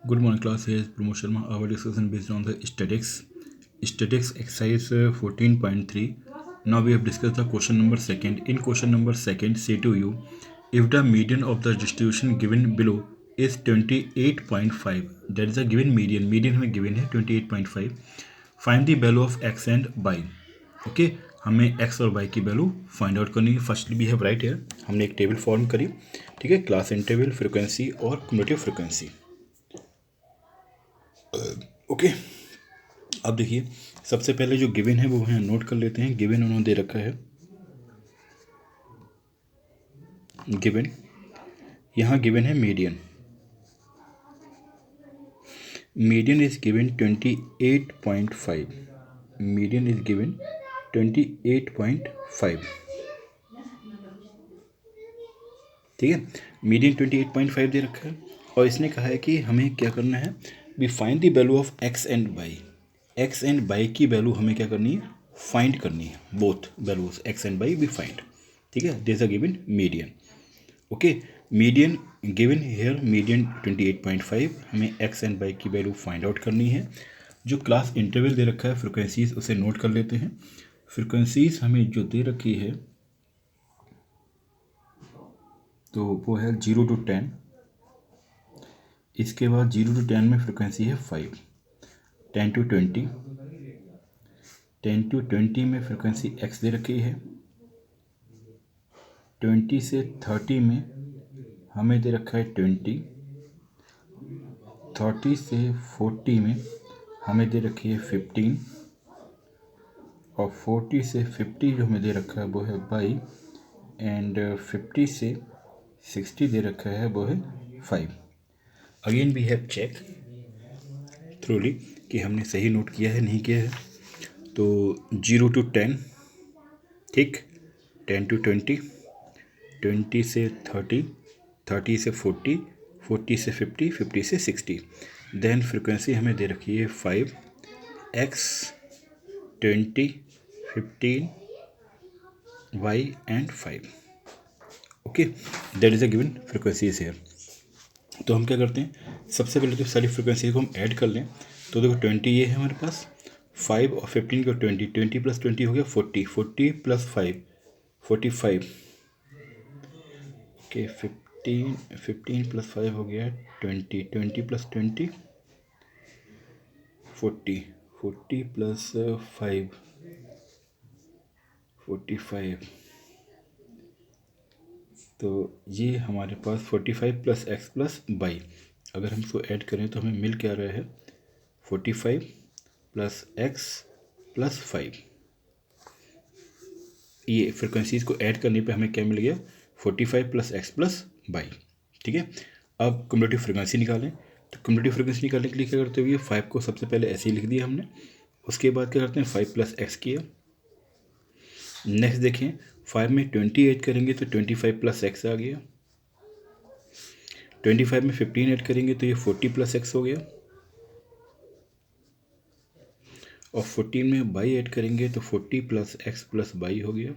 Good morning class, here is Pramod Sharma. Our discussion based on the statics exercise 14.3. Now we have discussed the question number second. In question number second, say to you, if the median of the distribution given below is 28.5, that is a given median हमें given है 28.5, find the value of x and y. Okay हमें x और y की value find out करनी है. Firstly we have write here, हमने एक table form करी. ठीक है, क्लास इंटरवल, फ्रिक्वेंसी और क्यूमुलेटिव फ्रिक्वेंसी. ओके अब देखिए, सबसे पहले जो गिवन है वो यहाँ नोट कर लेते हैं. गिवन उन्होंने दे रखा है, गिवन यहाँ गिवन है median. Median is given 28.5. Median is given 28.5. ठीक है, मीडियन 28.5 दे रखा है और इसने कहा है कि हमें क्या करना है, we find the value of x and y. X and y की वैल्यू हमें क्या करनी है, फाइंड करनी है. Both values x and y we find. ठीक है, this are given median. Okay, median given here, median 28.5. हमें एक्स एंड वाई की वैल्यू फाइंड आउट करनी है. जो क्लास इंटरवल दे रखा है फ्रिक्वेंसीज, उसे नोट कर लेते हैं. फ्रिक्वेंसीज हमें जो दे रखी है तो वो है 0 to 10. इसके बाद 0 to 10 में फ्रिक्वेंसी है 5. 10 to 20. 10 to 20 में फ्रिक्वेंसी x दे रखी है. 20 से 30 में हमें दे रखा है 20. 30 से 40 में हमें दे रखी है 15. और 40 से 50 जो हमें दे रखा है वो है 22. एंड 50 से 60 दे रखा है वो है 5. Again we have check thoroughly कि हमने सही नोट किया है नहीं किया है. तो 0 to 10, ठीक, 10 to 20, 20 से 30, 30 से 40, 40 से 50, 50 से 60. देन फ्रिक्वेंसी हमें दे रखी है 5, x, 20, 15, y and 5. Okay, that is a given frequencies here. तो हम क्या करते हैं, सबसे पहले तो सारी फ्रिक्वेंसी को हम ऐड कर लें. तो देखो 20 ये है हमारे पास, 5 और 15 को 20, 20 प्लस 20 हो गया 40, 40 प्लस 5 45. ओके, 15 प्लस 5 हो गया 20, 20 प्लस 20 40, 40 प्लस 5 45. तो ये हमारे पास 45 प्लस एक्स प्लस वाई. अगर हम इसको ऐड करें तो हमें मिल क्या रहा है, 45 प्लस एक्स प्लस 5. ये फ्रिक्वेंसीज को ऐड करने पे हमें क्या मिल गया, 45 प्लस एक्स प्लस वाई. ठीक है, अब क्यूमुलेटिव फ्रिक्वेंसी निकालें. तो क्यूमुलेटिव फ्रिक्वेंसी निकालने के लिए क्या करते हुए, 5 को सबसे पहले ऐसे ही लिख दिया हमने. उसके बाद क्या करते हैं, 5 प्लस एक्स किया. नेक्स्ट देखें, 5 में 20 ऐड करेंगे तो 25 प्लस एक्स आ गया. 25 में 15 ऐड करेंगे तो ये 40 प्लस एक्स हो गया. और 14 में वाई ऐड करेंगे तो 40 प्लस एक्स प्लस वाई हो गया.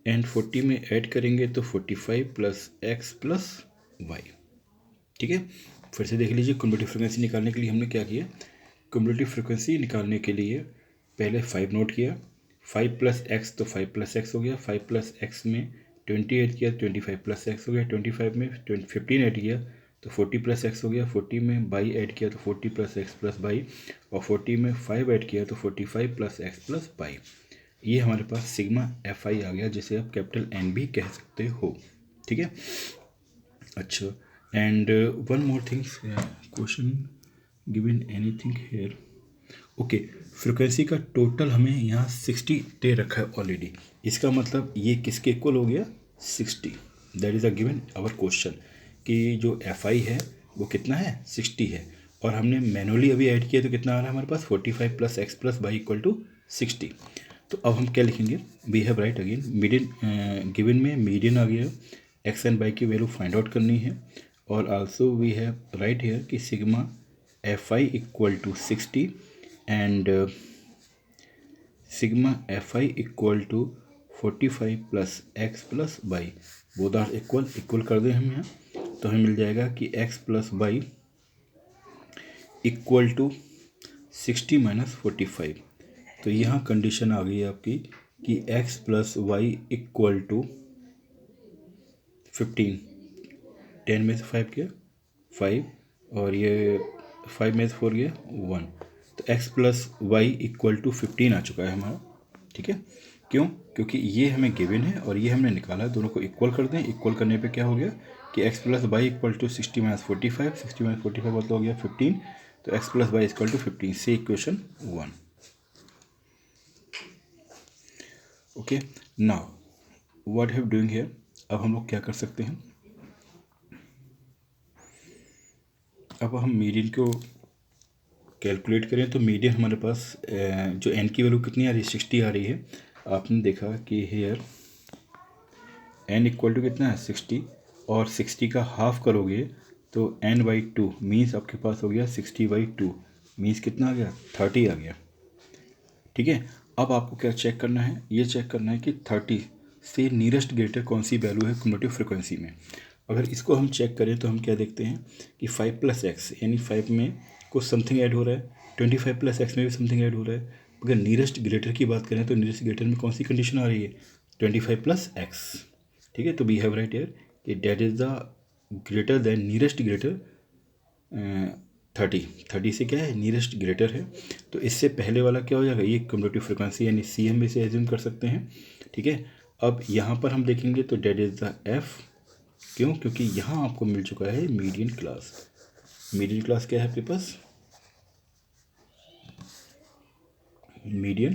एंड 40 में ऐड करेंगे तो 45 प्लस एक्स प्लस वाई. ठीक है, फिर से देख लीजिए, क्यूमुलेटिव फ्रिक्वेंसी निकालने के लिए हमने क्या किया. क्यूमुलेटिव फ्रिक्वेंसी निकालने के लिए पहले 5 नोट किया. 5 प्लस एक्स तो 5 प्लस एक्स हो गया. 5 प्लस एक्स में 20 ऐड किया, 25 प्लस एक्स हो गया. 25 में 15 ऐड किया तो 40 प्लस एक्स हो गया. 40 में बाई ऐड किया तो 40 प्लस एक्स प्लस बाई. और 40 में 5 ऐड किया तो 45 प्लस एक्स प्लस बाई. ये हमारे पास सिग्मा एफ आई आ गया, जिसे आप कैपिटल एन भी कह सकते हो. ठीक है, अच्छा. And one more things, question given anything here. Okay, frequency का टोटल हमें यहाँ 60 दे रखा है ऑलरेडी. इसका मतलब ये किसके इक्वल हो गया, 60. That is a given our question कि जो एफ आई है वो कितना है, 60 है. और हमने मैनुअली अभी ऐड किया तो कितना आ रहा है हमारे पास, 45 plus x plus y equal to 60. तो अब हम क्या लिखेंगे, we have write again median. Given में मीडियन आ गया, एक्स एंड वाई की वैल्यू फाइंड आउट करनी है. और also we have write here कि sigma f i equal to 60 and sigma f i equal to 45 plus x plus y. Both are equal कर दें हम यहाँ. तो हमें मिल जाएगा कि x plus y equal to 60 minus 45। तो यहाँ कंडीशन आ गई है आपकी कि x plus y equal to 15। 10 में से 5 गया 5 और ये 5 में से 4 गया 1। तो x plus y equal to 15 आ चुका है हमारा। ठीक है, क्यों? क्योंकि ये हमें गिवन है और ये हमने निकाला है, दोनों को इक्वल कर दें। इक्वल करने पे क्या हो गया कि x plus y equal to 60 minus 45। 60 minus 45 मतलब हो गया 15। तो x plus y equal to 15 से equation 1। Okay, now what have doing here. अब हम लोग क्या कर सकते हैं, अब हम मीडियन को कैलकुलेट करें तो मीडियन हमारे पास जो n की वैल्यू कितनी आ रही है 60 आ रही है। आपने देखा कि हेयर n इक्वल टू कितना है 60 और 60 का हाफ करोगे तो n/2 मीन्स आपके पास हो गया 60/2 मीन्स कितना आ गया 30 आ गया। ठीक है, अब आपको क्या चेक करना है, ये चेक करना है कि 30 से नियरेस्ट ग्रेटर कौन सी वैल्यू है क्युमुलेटिव फ्रिक्वेंसी में। अगर इसको हम चेक करें तो हम क्या देखते हैं कि 5 प्लस एक्स यानी 5 में कुछ समथिंग ऐड हो रहा है, 25 प्लस एक्स में भी समथिंग ऐड हो रहा है। अगर नियरेस्ट ग्रेटर की बात करें तो नियरेस्ट ग्रेटर में कौन सी कंडीशन आ रही है 25 प्लस एक्स। ठीक है, तो वी हैव राइट हियर कि that is the greater than nearest greater 30 से क्या है नियरेस्ट ग्रेटर है। तो इससे पहले वाला क्या हो जाएगा, ये क्युमुलेटिव फ्रिक्वेंसी यानी सी हम इसे एज्यूम कर सकते हैं। ठीक है, अब यहाँ पर हम देखेंगे तो डेट इज़ द एफ। क्यों? क्योंकि यहाँ आपको मिल चुका है मीडियन क्लास। मीडियन क्लास क्या है आपके पास, मीडियन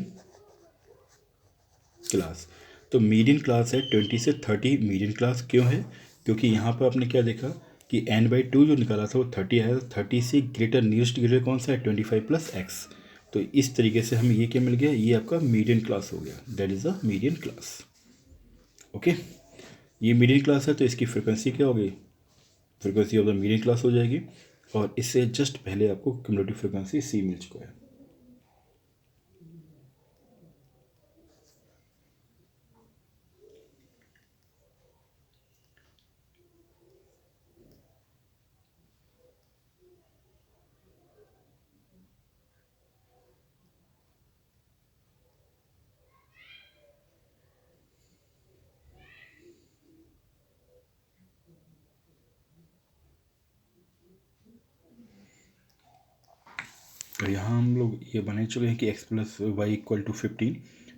क्लास। तो मीडियन क्लास है 20 से 30 मीडियन क्लास। क्यों है? क्योंकि यहाँ पर आपने क्या देखा कि n/2 जो निकाला था वो 30 आया। 30 से ग्रेटर नियरेस्ट ग्रेटर कौन सा है 25 प्लस एक्स। तो इस तरीके से हमें ये क्या मिल गया, ये आपका मीडियन क्लास हो गया, that is a median class. Okay, ये मीडियन क्लास है तो इसकी फ्रिक्वेंसी क्या होगी, frequency of the median class हो जाएगी। और इससे जस्ट पहले आपको क्युमुलेटिव फ्रिक्वेंसी सी मिल चुका है। तो यहाँ हम लोग ये बने चुके हैं कि x plus y equal to 15।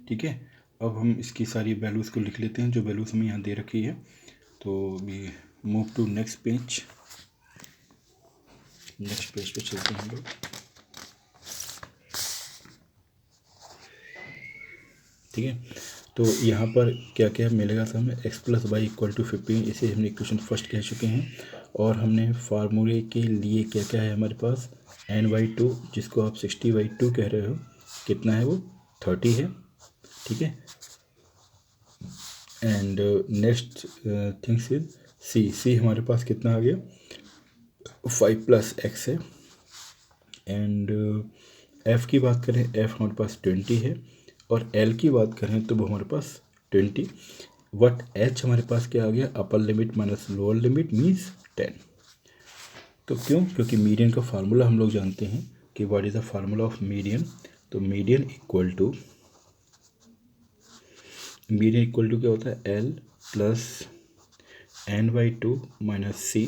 ठीक है, अब हम इसकी सारी वैल्यूज़ को लिख लेते हैं जो वैल्यूज़ हमें यहाँ दे रखी है। तो we move to next page. Next page पे चलते हैं हम लोग। ठीक है, तो यहाँ पर क्या क्या मिलेगा था हमें, x plus y equal to 15, इसे हमने इक्वेशन फर्स्ट कह चुके हैं। और हमने फार्मूले के लिए क्या क्या है हमारे पास n/2 जिसको आप 60/2 कह रहे हो, कितना है वो 30 है। ठीक है, and next things is see हमारे पास कितना आ गया 5 प्लस एक्स है। एंड एफ़ की बात करें एफ़ हमारे पास 20 है। और एल की बात करें तो वो हमारे पास 20। वट एच हमारे पास क्या आ गया, upper limit minus lower limit means 10। तो क्यों? क्योंकि मीडियन का फार्मूला हम लोग जानते हैं कि what is the formula of median. तो मीडियन इक्वल टू क्या होता है L plus n/2 minus c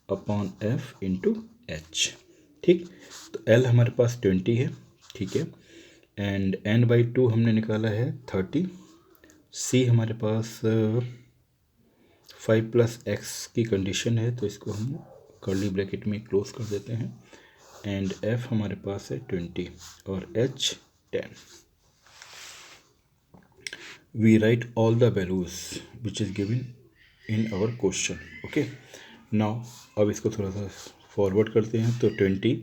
upon f into H. ठीक, तो एल हमारे पास 20 है। ठीक है, एंड n/2 हमने निकाला है 30। सी हमारे पास 5 प्लस एक्स की कंडीशन है तो इसको हम कर्ली ब्रैकेट में क्लोज कर देते हैं। एंड एफ हमारे पास है 20 और h 10। We write all the values which is given in our question. Okay, now अब इसको थोड़ा सा फॉरवर्ड करते हैं तो 20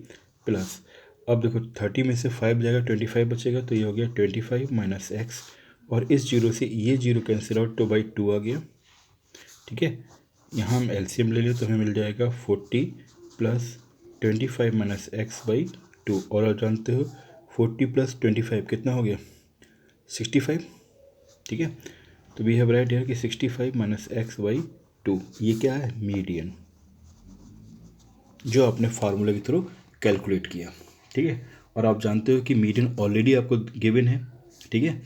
प्लस, अब देखो 30 में से 5 जाएगा 25 बचेगा तो ये हो गया 25 माइनस एक्स। और इस जीरो से ये जीरो कैंसिल आउट तो बाई 2 आ गया। ठीक है, यहाँ हम एलसीएम ले लें तो हमें मिल जाएगा 40 प्लस 25 माइनस एक्स बाई 2। और आप जानते हो 40 प्लस 25 कितना हो गया 65। ठीक है, तो वी हैव राइट हियर कि 65 माइनस एक्स बाई 2, ये क्या है, मीडियन, जो आपने फार्मूला के थ्रू कैलकुलेट किया, ठीक है। और आप जानते हो कि मीडियन ऑलरेडी आपको गिवन है, ठीक है।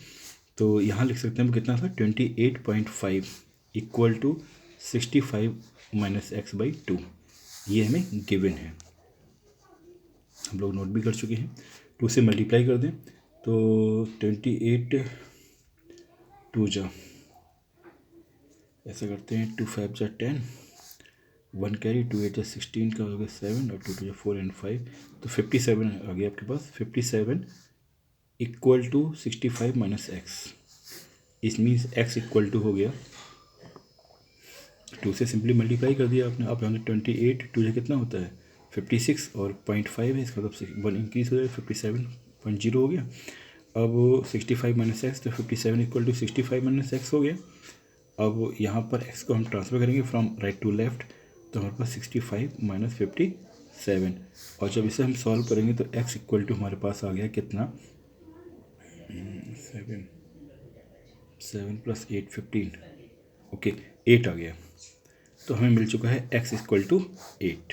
तो यहाँ लिख सकते हैं हम कितना था, 28.5 equal to 65 minus x by 2, ये हमें गिवन है, हम लोग नोट भी कर चुके हैं। 2 से मल्टीप्लाई कर दें तो 28 2 जा, ऐसा करते हैं, 2 5 जा 10, 1 कैरी, 2 8 जा 16 का हो गया 7 और 2 2 जा 4 एंड 5, तो 57 आ गया आपके पास। 57 इक्वल टू 65 माइनस एक्स, इस मीन्स एक्स इक्वल टू हो गया 2 से सिंपली मल्टीप्लाई कर दिया आपने। आप यहाँ 28 2 से कितना होता है 56 और 0.5 है, इसका मतलब 1 इंक्रीज हो जाएगा, 57.0 हो गया। अब 65 माइनस एक्स, तो 57 इक्वल टू 65 माइनस एक्स हो गया। अब यहाँ पर एक्स को हम ट्रांसफर करेंगे फ्रॉम राइट टू लेफ्ट, तो हमारे पास 65 माइनस 57, और जब इसे हम सॉल्व करेंगे तो एक्स इक्वल टू हमारे पास आ गया कितना, 7 प्लस 8 15, ओके 8 आ गया। तो हमें मिल चुका है x इक्वल टू 8,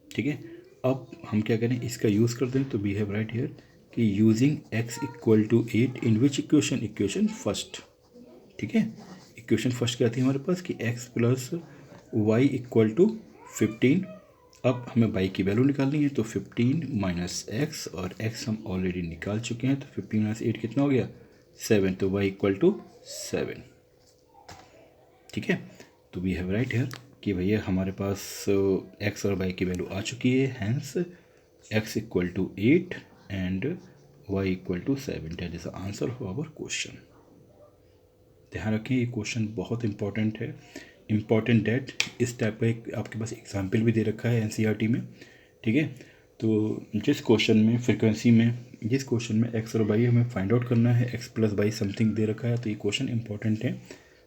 ठीक है। अब हम क्या करें, इसका यूज़ करते हैं, तो वी हैव राइट हियर कि using x equal to 8 in which equation, equation first, ठीक है। इक्वेशन फर्स्ट क्या थी हमारे पास कि x plus y equal to 15। अब हमें y की वैल्यू निकालनी है, तो 15 माइनस एक्स, और x हम ऑलरेडी निकाल चुके हैं, तो 15 माइनस 8 कितना हो गया 7, तो y इक्वल टू 7, ठीक है। तो वी हैव राइट हियर कि भैया हमारे पास x और y की वैल्यू आ चुकी है, hence x equal to 8 and y equal to 7, that is the answer of our question. ध्यान रखें ये क्वेश्चन बहुत इंपॉर्टेंट है, इम्पॉर्टेंट डेट, इस टाइप का एक आपके पास एग्जाम्पल भी दे रखा है एनसीईआरटी में, ठीक है। तो जिस क्वेश्चन में फ्रिक्वेंसी में, जिस क्वेश्चन में x और y हमें फाइंड आउट करना है, x plus y something they रखा है, तो ये क्वेश्चन इंपॉर्टेंट है,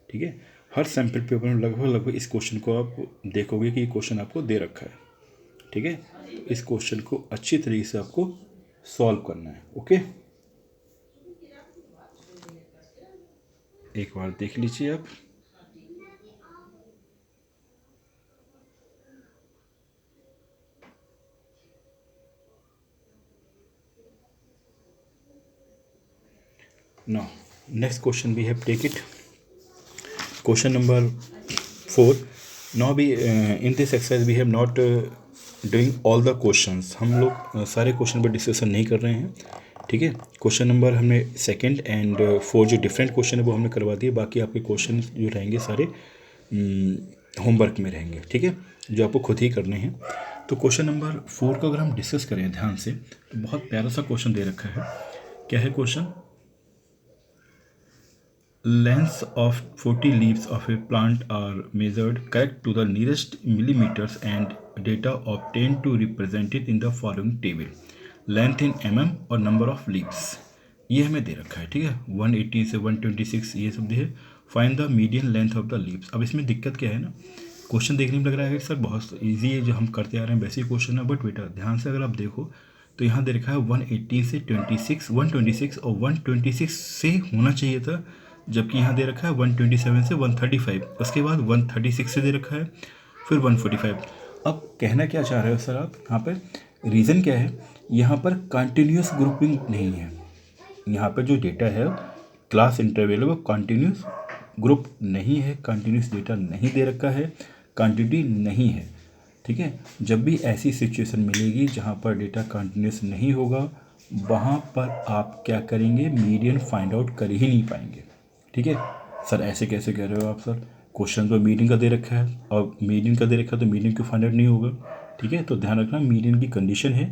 ठीक है। हर सैम्पल पेपर में लगभग इस क्वेश्चन को आप देखोगे कि ये क्वेश्चन आपको दे रखा है, ठीक है। तो इस क्वेश्चन को अच्छी तरीके से आपको सॉल्व करना है, ओके। एक बार देख लीजिए आप, now next question we have take it, question number 4. now we in this exercise we have not doing all the questions, हम लोग सारे क्वेश्चन पर डिस्कशन नहीं कर रहे हैं, ठीक है। क्वेश्चन नंबर हमने 2 एंड 4 जो डिफरेंट क्वेश्चन है वो हमने करवा दिए, बाकी आपके क्वेश्चन जो रहेंगे सारे होमवर्क में रहेंगे, ठीक है, जो आपको खुद ही करने हैं। तो क्वेश्चन नंबर 4 को अगर हम डिस्कस करें ध्यान से, तो बहुत प्यारा सा क्वेश्चन दे रखा है। क्या है question, lengths of 40 leaves of a plant are measured correct to the nearest millimeters and data obtained to represent it in the following table, length in mm और number of leaves, ये हमें दे रखा है, ठीक है। 180 से 126 ये सब है। Find the median length of the leaves. अब इसमें दिक्कत क्या है ना, क्वेश्चन देखने में लग रहा है कि सर बहुत ईजी है, जो हम करते आ रहे हैं वैसे ही क्वेश्चन है, बट बेटा ध्यान से अगर आप देखो तो यहाँ दे रखा है 180 से 126 और 126 से होना चाहिए था, जबकि यहाँ दे रखा है 127 से 135, उसके बाद 136 से दे रखा है, फिर 145। अब कहना क्या चाह रहे हो सर आप यहाँ पर, रीज़न क्या है, यहाँ पर कंटिन्यूस ग्रुपिंग नहीं है, यहाँ पर जो डेटा है क्लास इंटरवल वो कंटिन्यूस ग्रुप नहीं है, कंटिन्यूस डेटा नहीं दे रखा है, क्वांटिटी नहीं है, ठीक है। जब भी ऐसी सिचुएशन मिलेगी जहाँ पर डेटा कंटिन्यूस नहीं होगा, वहाँ पर आप क्या करेंगे, मीडियन फाइंड आउट कर ही नहीं पाएंगे, ठीक है। सर ऐसे कैसे कह रहे हो आप, सर क्वेश्चन तो मीडियन का दे रखा है और मीडियन का दे रखा है तो मीडियन क्यों फाइंड आउट नहीं होगा, ठीक है। तो ध्यान रखना मीडियन की कंडीशन है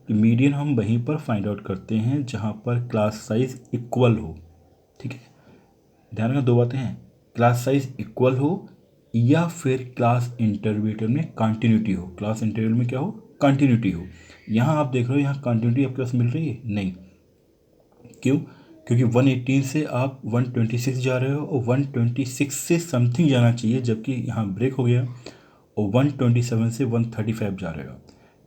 कि मीडियन हम वहीं पर फाइंड आउट करते हैं जहाँ पर क्लास साइज इक्वल हो, ठीक है। ध्यान रखना दो बातें हैं, क्लास साइज इक्वल हो या फिर क्लास इंटरवल में कंटिन्यूटी हो, क्लास इंटरवल में क्या हो, कंटिन्यूटी हो। यहाँ आप देख रहे हो यहाँ कंटिन्यूटी आपके पास मिल रही है नहीं, क्यों, क्योंकि 118 से आप 126 जा रहे हो और 126 से समथिंग जाना चाहिए, जबकि यहाँ ब्रेक हो गया और 127 से 135 जा रहे हो।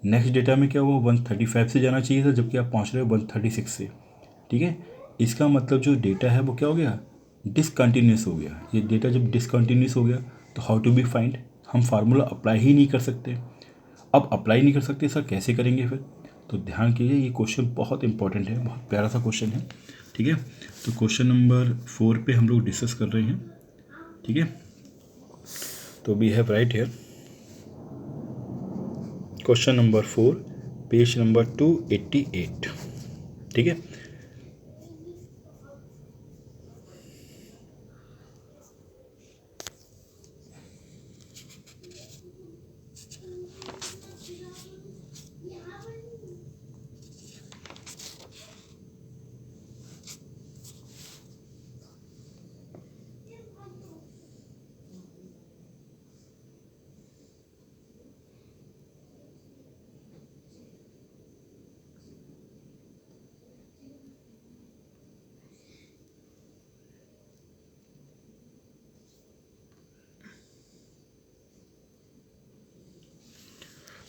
नेक्स्ट डेटा में क्या हुआ, 135 से जाना चाहिए था, जबकि आप पहुँच रहे हो 136 से, ठीक है। इसका मतलब जो डेटा है वो क्या हो गया, डिसकंटिन्यूस हो गया। ये डेटा जब डिसकंटिन्यूस हो गया तो हाउ टू बी फाइंड, हम फार्मूला अप्लाई ही नहीं कर सकते। अब अप्लाई नहीं कर सकते सर, कैसे करेंगे फिर? तो ध्यान कीजिए, ये क्वेश्चन बहुत इंपॉर्टेंट है, बहुत प्यारा सा क्वेश्चन है। ठीक है, तो क्वेश्चन नंबर 4 पे हम लोग डिस्कस कर रहे हैं। ठीक है, तो we have write here question number 4, page number 288। ठीक है,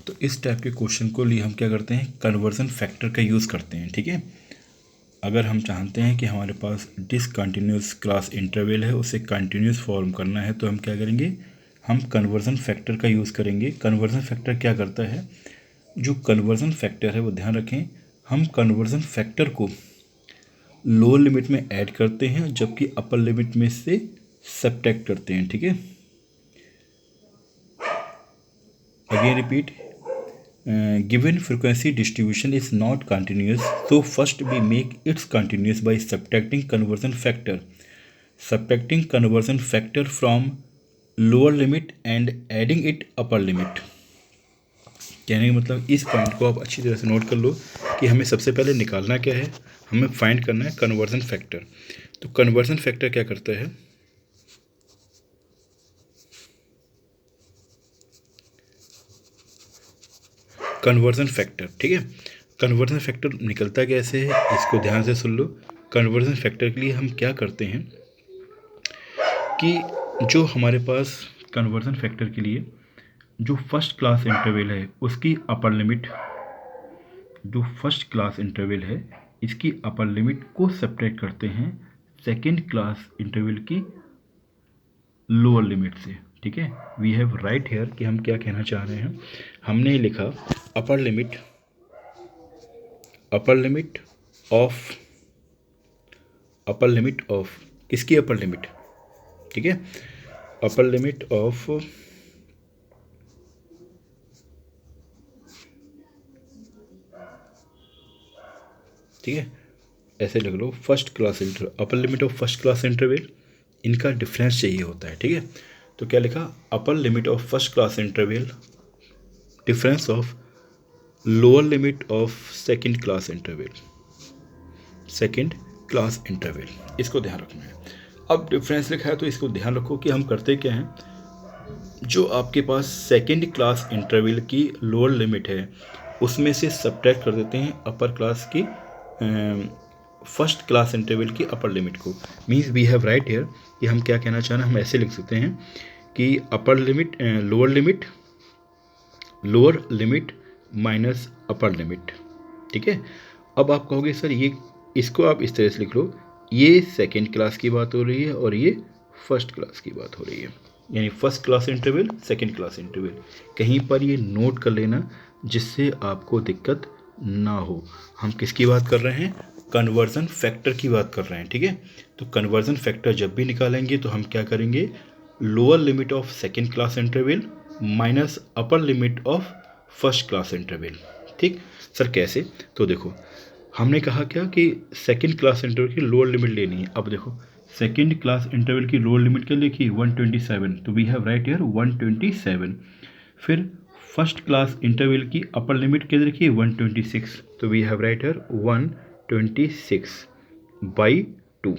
तो इस टाइप के क्वेश्चन को लिए हम क्या करते हैं, कन्वर्जन फैक्टर का यूज़ करते हैं। ठीक है, अगर हम चाहते हैं कि हमारे पास डिसकंटिन्यूस क्लास इंटरवल है, उसे कंटिन्यूस फॉर्म करना है, तो हम क्या करेंगे, हम कन्वर्जन फैक्टर का यूज़ करेंगे। कन्वर्जन फैक्टर क्या करता है, जो कन्वर्जन फैक्टर है वो ध्यान रखें, हम कन्वर्जन फैक्टर को लोअर लिमिट में ऐड करते हैं, जबकि अपर लिमिट में से सब्ट्रैक्ट करते हैं। ठीक है, again repeat, given frequency distribution is not continuous, so first we make its continuous by subtracting conversion factor from lower limit and adding it upper limit। कहने का मतलब, इस पॉइंट को आप अच्छी तरह से नोट कर लो कि हमें सबसे पहले निकालना क्या है, हमें फाइंड करना है कन्वर्जन फैक्टर। तो कन्वर्जन फैक्टर क्या करता है, कन्वर्जन फैक्टर। ठीक है, कन्वर्जन फैक्टर निकलता कैसे है, इसको ध्यान से सुन लो। कन्वर्जन फैक्टर के लिए हम क्या करते हैं कि जो हमारे पास कन्वर्जन फैक्टर के लिए जो फर्स्ट क्लास इंटरवल है उसकी अपर लिमिट, जो फर्स्ट क्लास इंटरवल है इसकी अपर लिमिट को सब्ट्रैक्ट करते हैं सेकेंड क्लास इंटरवल की लोअर लिमिट से। ठीक है, वी हैव राइट हेयर कि हम क्या कहना चाह रहे हैं। हमने लिखा अपर लिमिट ऑफ किसकी अपर लिमिट, ठीक है, अपर लिमिट ऑफ ठीक है, ऐसे लिख लो, first class interval, upper limit of first class interval, इनका डिफरेंस चाहिए होता है। ठीक है, तो क्या लिखा, upper limit of first class interval difference of lower limit of second class interval, इसको ध्यान रखना है। अब डिफरेंस लिखा है तो इसको ध्यान रखो कि हम करते क्या हैं, जो आपके पास सेकंड क्लास इंटरवल की लोअर लिमिट है उसमें से सब्ट्रैक्ट कर देते हैं अपर क्लास की फर्स्ट क्लास इंटरवल की अपर लिमिट को। Means we have write here कि हम क्या कहना चाह रहे हैं, हम ऐसे लिख सकते हैं कि upper limit lower limit minus upper limit. ठीक है, अब आप कहोगे सर ये, इसको आप इस तरह से लिख लो, ये सेकेंड क्लास की बात हो रही है और ये फर्स्ट क्लास की बात हो रही है, यानी first class interval second class interval. कहीं पर ये नोट कर लेना जिससे आपको दिक्कत ना हो। हम किसकी बात कर रहे हैं, कन्वर्जन फैक्टर की बात कर रहे हैं। ठीक है, तो कन्वर्जन फैक्टर जब भी निकालेंगे तो हम क्या करेंगे, lower limit of second class interval minus upper limit of first class interval. ठीक सर कैसे, तो देखो हमने कहा क्या कि सेकेंड क्लास इंटरवल की लोअर लिमिट लेनी है। अब देखो सेकेंड क्लास इंटरवल की लोअर लिमिट क्या लिखी, 127, तो वी हैव राइट हियर 127। फिर फर्स्ट क्लास इंटरवल की अपर लिमिट क्या लिखी, 126, तो वी हैव राइट हियर 126/2।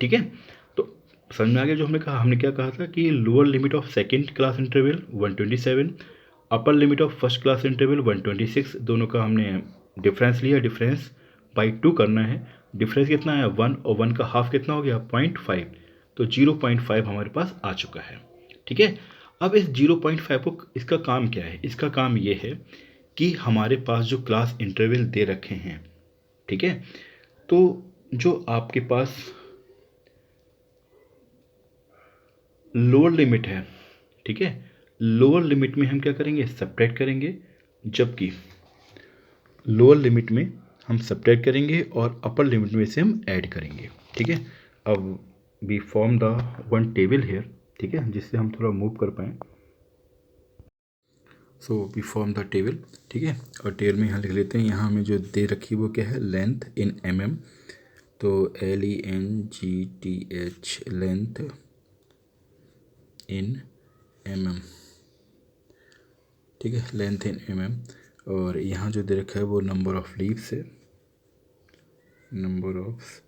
ठीक है, तो समझ में आ गया जो हमने क्या कहा था कि lower limit of second class interval 127, upper limit of first class interval 126, दोनों का हमने डिफरेंस लिया, डिफरेंस बाई 2 करना है। डिफरेंस कितना है 1, और 1 का हाफ कितना हो गया 0.5, तो 0.5 हमारे पास आ चुका है। ठीक है, अब इस 0.5 को, इसका काम क्या है, इसका काम ये है कि हमारे पास जो क्लास इंटरवल दे रखे हैं, ठीक है, तो जो आपके पास लोअर लिमिट है, ठीक है। लोअर लिमिट में हम क्या करेंगे, सब्ट्रैक्ट करेंगे, जबकि लोअर लिमिट में हम सब्ट्रैक्ट करेंगे और अपर लिमिट में से हम ऐड करेंगे, ठीक है। अब we form the one table here, ठीक है, जिससे हम थोड़ा मूव कर पाएँ। So we form the table, ठीक है। और टेबल में यहाँ लिख लेते हैं, यहाँ हमें जो दे रखी है वो क्या है, लेंथ इन mm, तो LENGTH लेंथ इन mm, ठीक है, लेंथ इन mm। और यहाँ जो दे रखा है वो नंबर ऑफ लीव्स है, नंबर ऑफ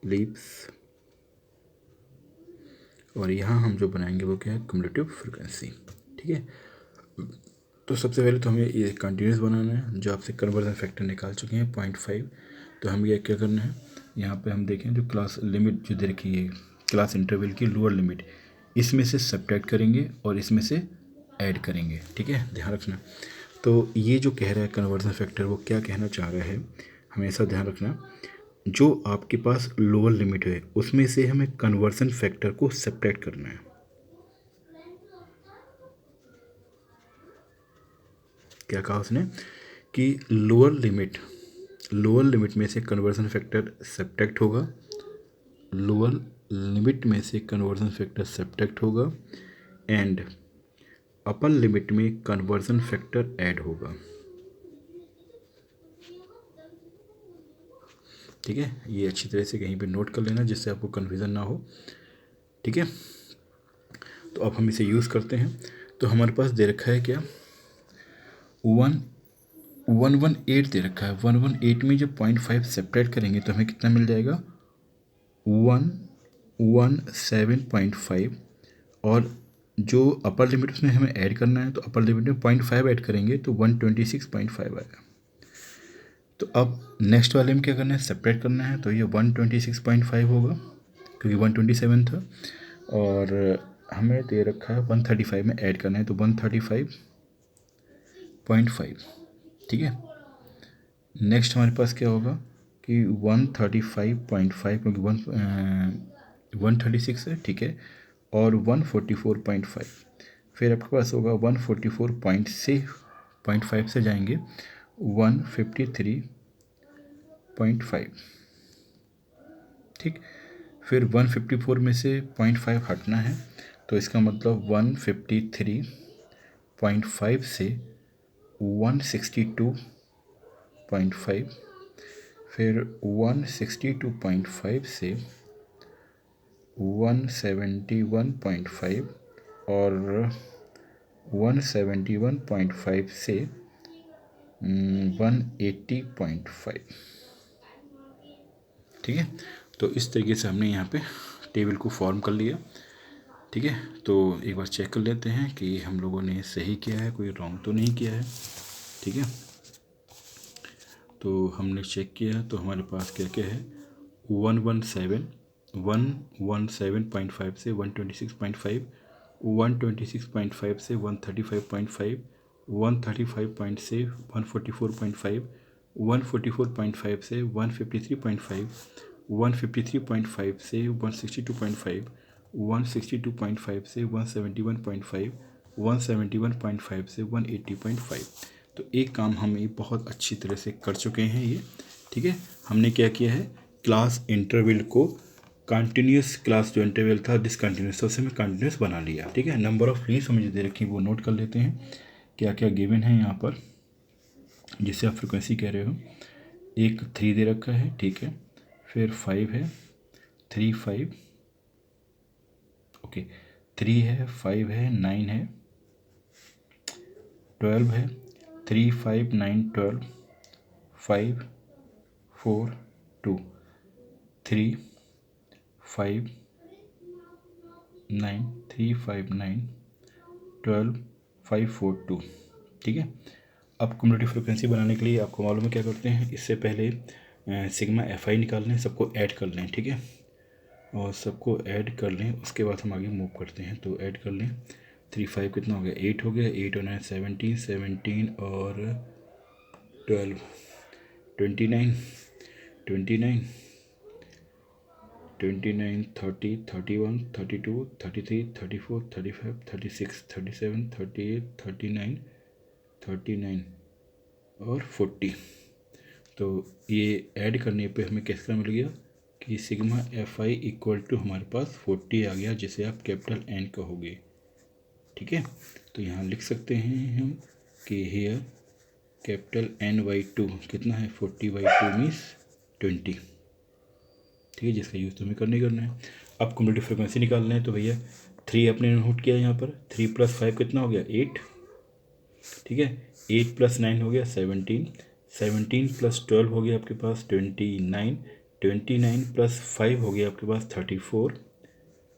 लीव्स। और यहाँ हम जो बनाएंगे वो क्या है, क्युमुलेटिव फ्रीक्वेंसी, ठीक है। तो सबसे पहले तो हमें ये कंटिन्यूस बनाना है, जो आपसे कन्वर्जन फैक्टर निकाल चुके हैं 0.5। तो हमें ये क्या करना है, यहाँ पे हम देखें जो क्लास लिमिट जो दे रखी है, क्लास इंटरवल की लोअर लिमिट, इसमें से सब्ट्रैक्ट करेंगे और इसमें से ऐड करेंगे, ठीक है, ध्यान रखना। तो ये जो कह रहा है कन्वर्जन फैक्टर, वो क्या कहना चाह रहा है, हमेशा ध्यान रखना, जो आपके पास लोअर लिमिट है उसमें से हमें कन्वर्जन फैक्टर को सब्ट्रैक्ट करना है। क्या कहा उसने कि लोअर लिमिट में से कन्वर्जन फैक्टर सब्ट्रैक्ट होगा, लोअर लिमिट में से कन्वर्जन फैक्टर सब्ट्रैक्ट होगा एंड अपर लिमिट में कन्वर्जन फैक्टर ऐड होगा, ठीक है। ये अच्छी तरह से कहीं पे नोट कर लेना जिससे आपको कन्फ्यूज़न ना हो, ठीक है। तो अब हम इसे यूज़ करते हैं। तो हमारे पास दे रखा है क्या, 118 दे रखा है। 118 में जब 0.5 सेपरेट करेंगे तो हमें कितना मिल जाएगा, 117.5। और जो अपर लिमिट उसमें हमें ऐड करना है, तो अपर लिमिट में 0.5 ऐड करेंगे तो 126.5 आएगा। तो अब नेक्स्ट वाले में क्या करना है, सेपरेट करना है, तो ये 126.5 होगा क्योंकि 127 था। और हमें दे रखा है 135 में ऐड करना है, तो 135.5, ठीक है। नेक्स्ट हमारे पास क्या होगा कि 135.5, क्योंकि 136 है, ठीक है, और 144.5। फिर आपके पास होगा 144 पॉइंट से 0.5 से जाएंगे 153.5, ठीक। फिर 154 में से 0.5 हटना है, तो इसका मतलब 153.5 से 162.5, फिर 162.5 से 171.5 और 171.5 से 180.5, ठीक है। तो इस तरीके से हमने यहाँ पे टेबल को फॉर्म कर लिया, ठीक है। तो एक बार चेक कर लेते हैं कि हम लोगों ने सही किया है, कोई रॉन्ग तो नहीं किया है, ठीक है। तो हमने चेक किया तो हमारे पास क्या क्या है, 117.5 से 126.5, 126.5 से 135.5, 135 से 144.5, 144.5 से 153.5, 153.5 से 162.5, 162.5 से 171.5, 171.5 से 180.5। तो एक काम हम ये बहुत अच्छी तरह से कर चुके हैं ये, ठीक है। हमने क्या किया है, क्लास इंटरवल को कंटिन्यूस, क्लास जो इंटरवल था डिसकंटिन्यूस, उसे हमें कंटिन्यूस बना लिया, ठीक है। नंबर ऑफ लीव्स हमें जो दे रखी वो नोट कर लेते हैं, क्या क्या गिवन है यहाँ पर जिससे आप फ्रिक्वेंसी कह रहे हो। एक 3 दे रखा है, ठीक है, फिर 5 है, 3 5, ओके, 3 है, 5 है, 9 है, 12 है, 3 5 9 12, 5 4 2, 3 5 9, 3 5 9 12 5 4 2, ठीक है। अब क्युमुलेटिव फ्रिक्वेंसी बनाने के लिए आपको मालूम है क्या करते हैं, इससे पहले सिग्मा FI निकाल लें, सबको ऐड कर लें, ठीक है, और सबको ऐड कर लें, उसके बाद हम आगे मूव करते हैं। तो ऐड कर लें, 3 5 कितना हो गया, 8 हो गया, 8 और 9 17, 17 और 12 29, 29 29, 30, 31, 32, 33, 34, 35, 36, 37, 38, 39, 39 और 40। तो ये ऐड करने पे हमें किसका मिल गया कि sigma f i equal to हमारे पास 40 आ गया, जिसे आप कैपिटल एन कहोगे। ठीक है, तो यहाँ लिख सकते हैं हम कि here capital N by two कितना है 40/2 मीन्स 20। ठीक है, जिसका यूज़ तो हमें करना ही करना है। अब कम्यूटेटिव फ्रिक्वेंसी निकालना है, तो भैया 3 अपने नोट किया यहाँ पर। 3 + 5 कितना हो गया 8। ठीक है, 8 + 9 हो गया 17। 17 + 12 हो गया आपके पास 29। 29 + 5 हो गया आपके पास 34।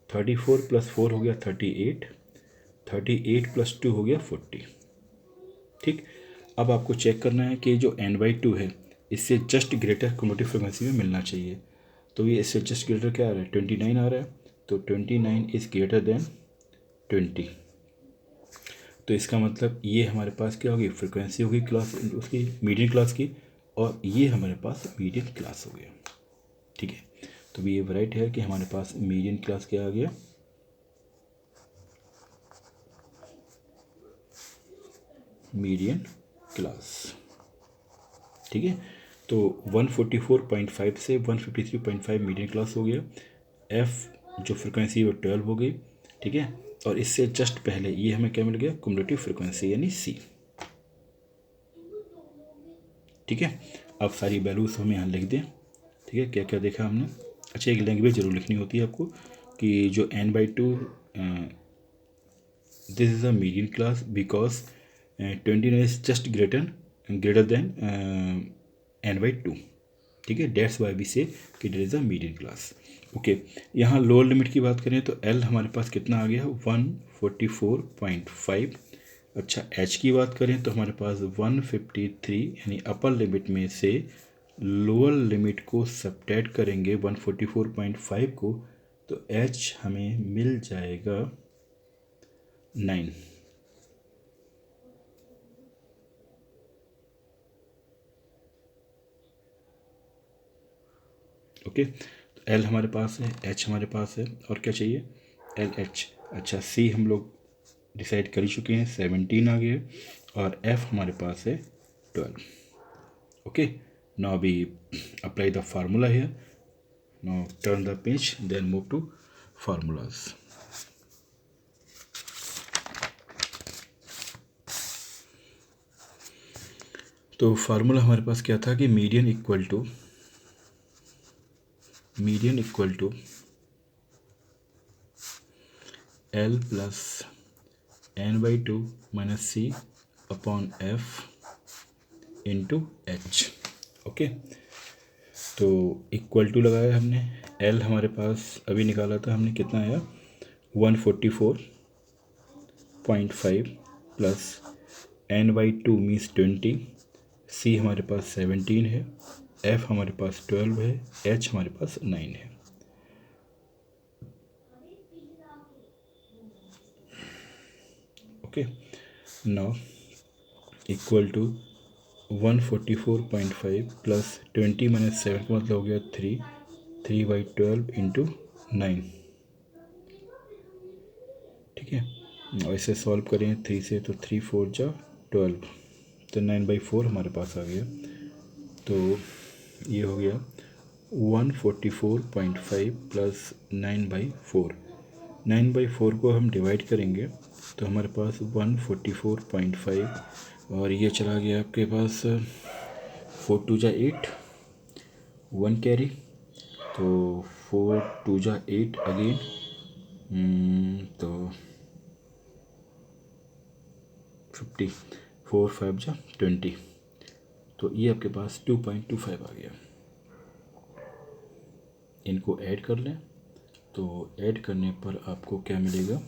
34 + 4 हो गया 38। 38 + 2 हो गया 40। ठीक, अब आपको चेक करना है कि जो n/2 है इससे जस्ट ग्रेटर कम्यूटेटिव फ्रिक्वेंसी में मिलना चाहिए। तो ये इससे जस्ट ग्रेटर क्या आ रहा है 29 आ रहा है, तो 29 इज़ ग्रेटर देन 20। तो इसका मतलब ये हमारे पास क्या होगी फ्रिक्वेंसी होगी क्लास उसकी मीडियन क्लास की, और ये हमारे पास मीडियन क्लास हो गया। ठीक है, तो ये राइट है कि हमारे पास मीडियन क्लास क्या आ गया, मीडियन क्लास। ठीक है, तो 144.5 से 153.5 मीडियन क्लास हो गया। एफ जो फ्रिक्वेंसी है वो 12 हो गई। ठीक है, और इससे जस्ट पहले ये हमें क्या मिल गया क्युमुलेटिव फ्रिक्वेंसी यानी सी। ठीक है, अब सारी वैल्यूज हम यहाँ लिख दें। ठीक है, क्या क्या देखा हमने। अच्छा, एक लैंग्वेज जरूर लिखनी होती है आपको कि जो n/2 this is a median class because 29 is just greater than n/2। ठीक है, डेट्स वाई वी से कि that is a median class. Okay, यहाँ लोअर लिमिट की बात करें तो एल हमारे पास कितना आ गया 144.5। अच्छा, एच की बात करें तो हमारे पास 153 यानी अपर लिमिट में से लोअर लिमिट को सब्ट्रैक्ट करेंगे 144.5 को, तो एच हमें मिल जाएगा 9। ओके, तो एल हमारे पास है, एच हमारे पास है, और क्या चाहिए एल एच। अच्छा, सी हम लोग डिसाइड कर ही चुके हैं 17 आ गया, और एफ हमारे पास है 12। Okay, now we apply the formula here. Now turn the page then move to formulas. तो फार्मूला हमारे पास क्या था कि median equal to L plus n/2 minus c upon f into h. Okay, तो इक्वल टू लगाया हमने। L हमारे पास अभी निकाला था हमने, कितना आया 144.5 प्लस n/2 मीन्स 20। सी हमारे पास 17 है, एफ हमारे पास 12 है, एच हमारे पास 9 है। Okay, now equal to 144.5 plus 20 minus 7 का मतलब हो गया 3/12 इंटू 9। ठीक है, और इसे सॉल्व करें 3 से तो 3 4 जा 12, तो 9/4 हमारे पास आ गया। तो ये हो गया 144.5 प्लस 9/4। 9/4 को हम डिवाइड करेंगे तो हमारे पास 144.5, और ये चला गया आपके पास 4 2 जा 8, 1 कैरी, तो 4 2 जा 8 अगेन, तो 50, 4 5 जा 20, तो ये आपके पास 2.25 आ गया। इनको ऐड कर लें, तो ऐड करने पर आपको क्या मिलेगा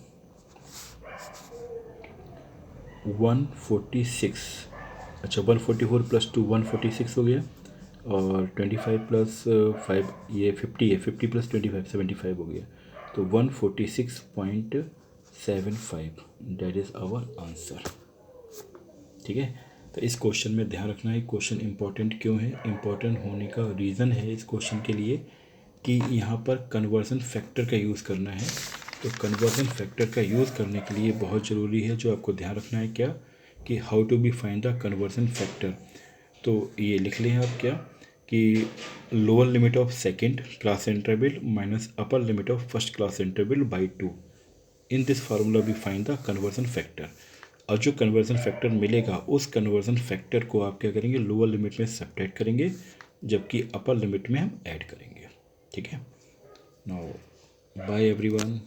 146। अच्छा, 144 प्लस 2 146 हो गया, और 25 प्लस 5 ये 50 है, 50 प्लस 25 75 हो गया, तो 146.75 डेट इज़ आवर आंसर। ठीक है, तो इस क्वेश्चन में ध्यान रखना है क्वेश्चन इम्पोर्टेंट क्यों है। इम्पोर्टेंट होने का रीज़न है इस क्वेश्चन के लिए कि यहाँ पर कन्वर्जन फैक्टर का यूज़ करना है। तो कन्वर्जन फैक्टर का यूज़ करने के लिए बहुत ज़रूरी है, जो आपको ध्यान रखना है क्या, कि how to be find the conversion factor. तो ये लिख लें आप क्या, कि lower limit of second class interval minus upper limit of first class interval by 2। In this formula we find the conversion factor. और जो कन्वर्जन फैक्टर मिलेगा उस कन्वर्जन फैक्टर को आप क्या करेंगे, लोअर लिमिट में सब्ट्रैक्ट करेंगे, जबकि अपर लिमिट में हम ऐड करेंगे। ठीक है। Now bye everyone.